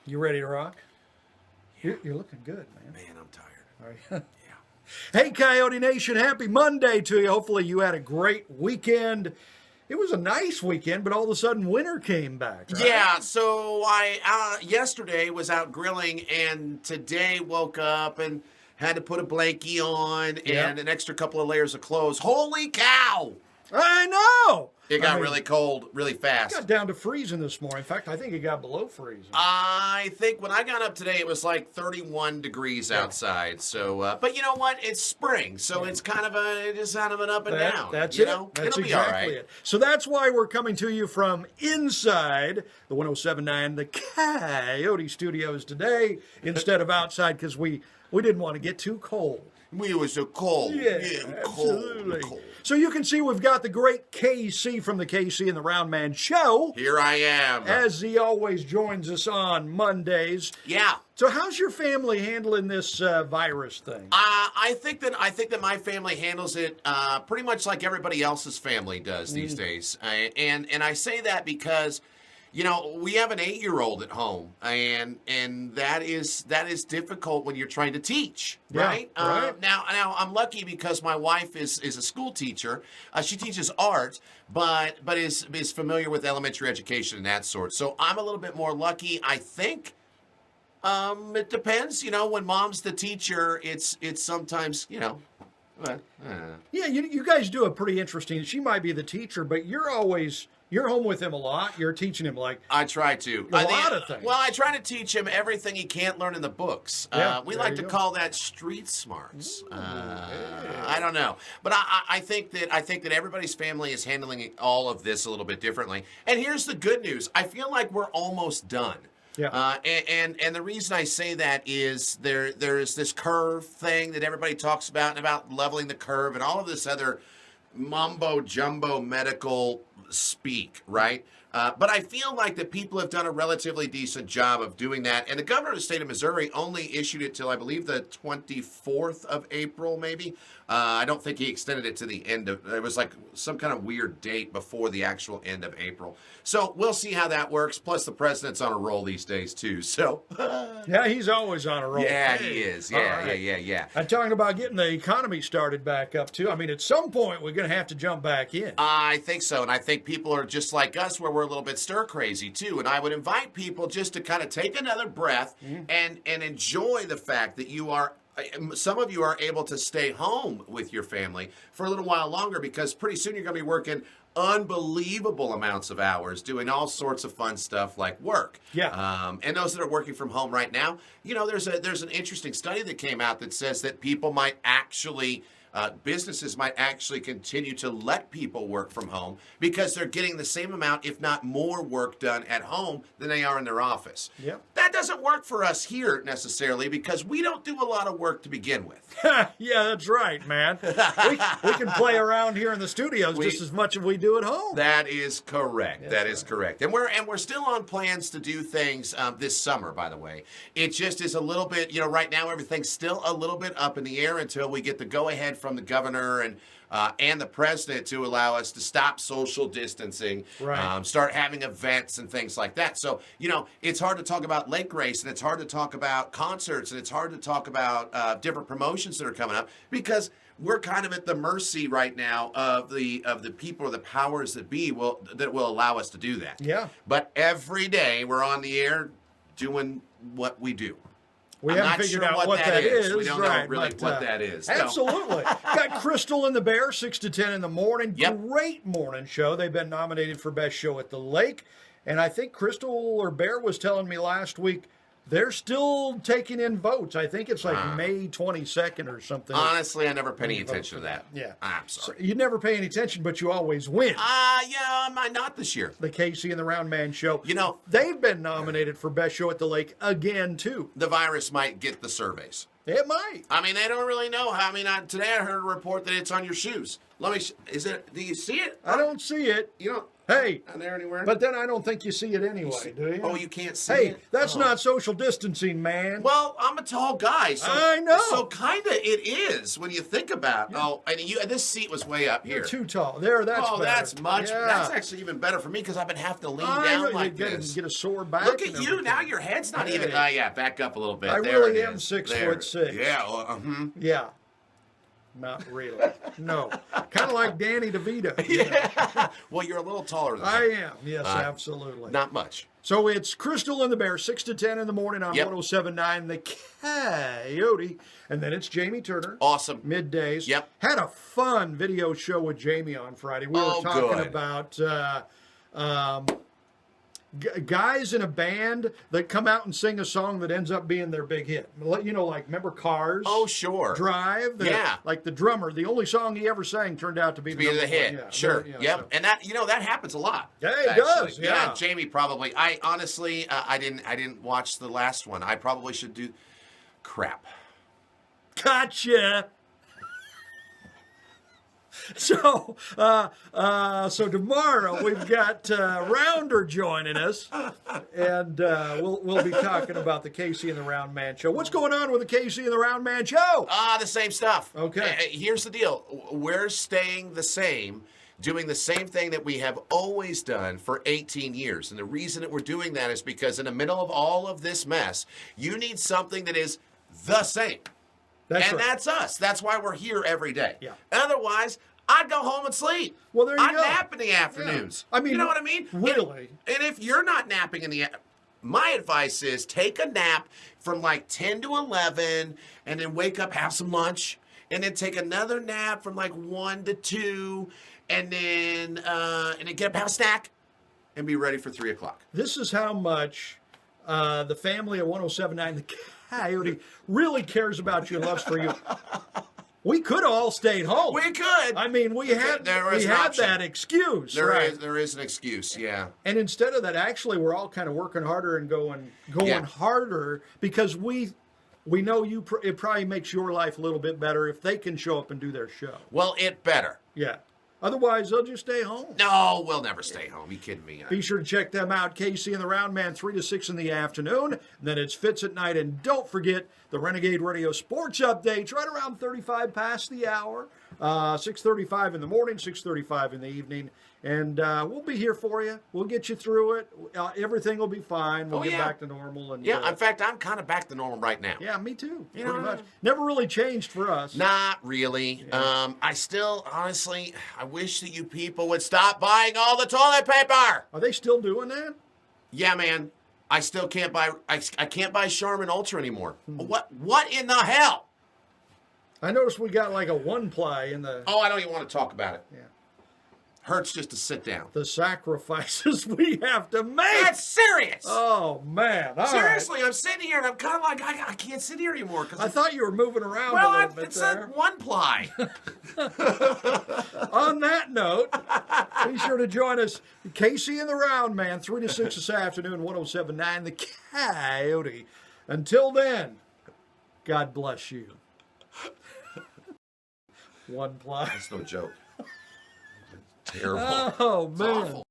You ready to rock? You're looking good, man. Man, I'm tired. Are you? Yeah. Hey, Coyote Nation, happy Monday to you. Hopefully you had a great weekend. It was a nice weekend, but all of a sudden winter came back, right? Yeah, so I yesterday was out grilling, and today woke up and had to put a blankie on and an extra couple of layers of clothes. Holy cow! I know! It got really cold really fast. It got down to freezing this morning. In fact, I think it got below freezing. I think when I got up today, it was like 31 degrees outside. So, but you know what? It's spring, so it's kind of just kind of an up and down. That's you it. know? That's It'll exactly be all right. it. So that's why we're coming to you from inside the 107.9, the Coyote Studios today, instead of outside, because we didn't want to get too cold. We was so cold. Yeah, absolutely. Cold. So you can see we've got the great KC from the KC and the Round Man Show. Here I am. As he always joins us on Mondays. Yeah. So how's your family handling this virus thing? I think that my family handles it pretty much like everybody else's family does these days, and I say that because, you know, we have an 8-year-old at home, and that is difficult when you're trying to teach, right? Right. Now I'm lucky because my wife is a school teacher. She teaches art, but is familiar with elementary education and that sort. So I'm a little bit more lucky, I think. It depends, you know. When mom's the teacher, it's sometimes, you know. Yeah, you guys do a pretty interesting. She might be the teacher, but you're home with him a lot. You're teaching him I try to. a lot of things. Well, I try to teach him everything he can't learn in the books. We like to call that street smarts. I don't know, but I think that everybody's family is handling all of this a little bit differently. And here's the good news: I feel like we're almost done. Yeah. And the reason I say that is there is this curve thing that everybody talks about, and about leveling the curve and all of this other mumbo jumbo medical speak, right? But I feel like that people have done a relatively decent job of doing that. And the governor of the state of Missouri only issued it till, I believe, the 24th of April, maybe. I don't think he extended it to the end of, it was like some kind of weird date before the actual end of April. So we'll see how that works. Plus, the president's on a roll these days, too. So, yeah, he's always on a roll. Yeah, he is. Yeah, right. yeah. I'm talking about getting the economy started back up, too. I mean, at some point, we're going to have to jump back in. I think so. And I think people are just like us, where we're a little bit stir crazy, too. And I would invite people just to kind of take another breath and enjoy the fact that some of you are able to stay home with your family for a little while longer, because pretty soon you're going to be working unbelievable amounts of hours doing all sorts of fun stuff like work. Yeah. And those that are working from home right now, you know, there's an interesting study that came out that says that people might actually businesses might actually continue to let people work from home because they're getting the same amount, if not more, work done at home than they are in their office. Yep. That doesn't work for us here necessarily, because we don't do a lot of work to begin with. Yeah, that's right, man. we can play around here in the studios just as much as we do at home. That is correct. Yes, that is correct. And we're still on plans to do things this summer, by the way. It just is a little bit, you know, right now everything's still a little bit up in the air until we get the go-ahead from the governor and the president to allow us to stop social distancing, right. Start having events and things like that. So, you know, it's hard to talk about lake race, and it's hard to talk about concerts, and it's hard to talk about different promotions that are coming up, because we're kind of at the mercy right now of the people or the powers that be that will allow us to do that. Yeah. But every day we're on the air doing what we do. We I'm haven't not figured sure out what that is. We don't right, know really but, what that is. Absolutely. Got Crystal and the Bear, 6 to 10 in the morning. Yep. Great morning show. They've been nominated for Best Show at the Lake. And I think Crystal or Bear was telling me last week they're still taking in votes. I think it's like May 22nd or something. Honestly, I never pay any attention to that. Yeah. I'm sorry. So you never pay any attention, but you always win. Yeah, not this year. The KC and the Round Man Show. You know, they've been nominated for Best Show at the Lake again, too. The virus might get the surveys. It might. I mean, they don't really know how. I mean, today I heard a report that it's on your shoes. Do you see it? I don't see it. You know, Hey, Not there anywhere. but then I don't think you see it anyway, do you? Oh, you can't see Hey, it? that's Oh. not social distancing, man. Well, I'm a tall guy, so I know. So kind of it is when you think about. Oh, and this seat was way up here. You're too tall. There, that's Oh, better. that's much. Yeah. That's actually even better for me because I've been having to lean I down know, like you this. get a sore back. Look and at you everything. now. Your head's not even. Hey. Yeah, back up a little bit. I There really it am is. 6'6". Yeah. Yeah. Not really. No. Kind of like Danny DeVito. you know. Yeah. Well, you're a little taller than I me. am. Yes, absolutely. Not much. So it's Crystal and the Bear, 6 to 10 in the morning on Yep. 107.9 The Coyote. And then it's Jamie Turner. Awesome. Middays. Yep. Had a fun video show with Jamie on Friday. We were talking good. about guys in a band that come out and sing a song that ends up being their big hit. You know, like, remember Cars? Oh, sure. Drive? Yeah. Like the drummer, the only song he ever sang turned out to be Be the number hit. one. Yeah, Sure. yeah, Yep. so. And that that happens a lot. Yeah, it actually. does, yeah. Jamie probably. I honestly, I didn't watch the last one. I probably should do. Crap. Gotcha. So tomorrow we've got Rounder joining us, and we'll be talking about the Casey and the Round Man show. What's going on with the Casey and the Round Man show? The same stuff. Okay. Here's the deal. We're staying the same, doing the same thing that we have always done for 18 years. And the reason that we're doing that is because in the middle of all of this mess, you need something that is the same. That's and right. that's us. That's why we're here every day. Yeah. Otherwise, I'd go home and sleep. Well, there you I'd go. nap in the afternoons. I mean, you know what I mean? really. And if you're not napping in the my advice is take a nap from like 10 to 11 and then wake up, have some lunch, and then take another nap from like 1 to 2 and then get up, have a snack, and be ready for 3 o'clock. This is how much the family at 107.9 The Coyote really cares about you and loves for you. We could have all stayed home. We could. I mean, we had that excuse. There is an excuse, yeah. And instead of that, actually, we're all kind of working harder and going harder because we know you. It probably makes your life a little bit better if they can show up and do their show. Well, it better. Yeah. Otherwise, they'll just stay home. No, we'll never stay home. You kidding me? Be sure to check them out, Casey and the Round Man, 3 to 6 in the afternoon. And then it's Fitz at night. And don't forget the Renegade Radio Sports Updates right around 35 past the hour. 6:35 in the morning, 6:35 in the evening. And we'll be here for you. We'll get you through it. Everything will be fine. We'll get back to normal. And in fact, I'm kind of back to normal right now. yeah, me too. You Pretty know, much. Never really changed for us. Not really. I still, honestly, I wish that you people would stop buying all the toilet paper. Are they still doing that? Yeah, man. I still can't buy. I can't buy Charmin Ultra anymore. What in the hell? I noticed we got like a one-ply in the... Oh, I don't even want to talk about it. Yeah. Hurts just to sit down. The sacrifices we have to make. That's serious. Oh, man. All Seriously, I'm sitting here and I'm kind of like, I can't sit here anymore. right. I thought you were moving around a little bit it's there. a one ply. On that note, be sure to join us, Casey and the Round Man, 3 to 6 this afternoon, 107.9 The Coyote. Until then, God bless you. One ply. That's no joke. Terrible. Oh, It's man. awful.